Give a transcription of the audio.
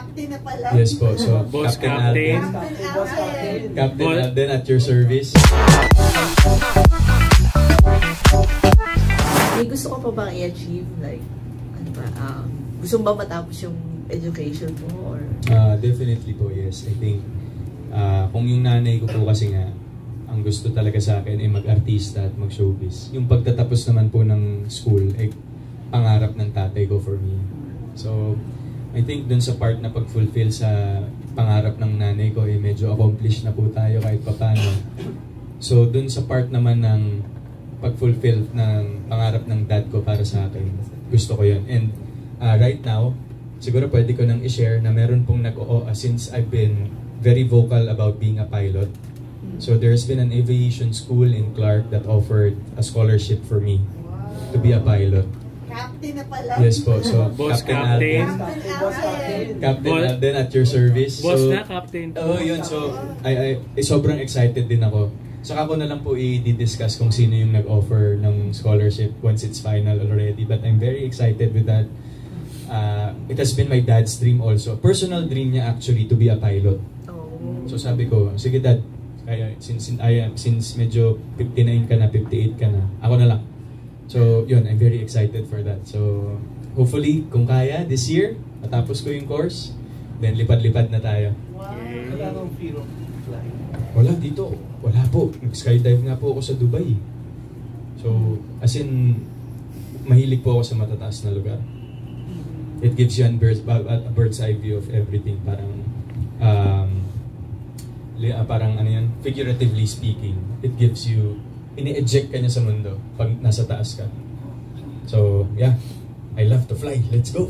Captain na pala. Yes po. So, Boss Captain Captain. Captain Alden at your service. May gusto ko pa bang i-achieve? Like, ano ba? Gusto mo ba matapos yung education mo? Or? Definitely po, yes. I think, kung yung nanay ko po kasi nga, ang gusto talaga sa akin ay mag-artista at mag-showbiz. Yung pagtatapos naman po ng school ay pangarap ng tatay ko for me. So, I think dun sa part na pag-fulfill sa pangarap ng nanay ko ay medyo accomplished na po tayo kahit papano. So, dun sa part naman ng pag-fulfill ng pangarap ng dad ko para sa akin, gusto ko yun. And right now, siguro pwede ko nang i-share na meron pong since I've been very vocal about being a pilot. So there's been an aviation school in Clark that offered a scholarship for me to be a pilot. Captain na pala. Yes po. So Boss Captain Captain. Captain Alden at your service. Boss So, na, Captain. oh, yun. So, sobrang excited din ako. Saka ko na lang po i-discuss kung sino yung nag-offer ng scholarship once it's final already. But I'm very excited with that. It has been my dad's dream also. Personal dream niya actually to be a pilot. So sabi ko, sige dad, since medyo 59 ka na, 58 ka na, ako na lang. So yun, I'm very excited for that. So hopefully, kung kaya, this year, matapos ko yung course, then lipad-lipad na tayo. Wow. Wala nang fear of flying. Wala dito. Wala po. Nag-skydive nga po ako sa Dubai. So, as in, mahilig po ako sa matataas na lugar. It gives you a bird's eye view of everything. Parang ano yan, figuratively speaking, it gives you, ini-eject ka niya sa mundo pag nasa taas ka. So, yeah. I love to fly. Let's go!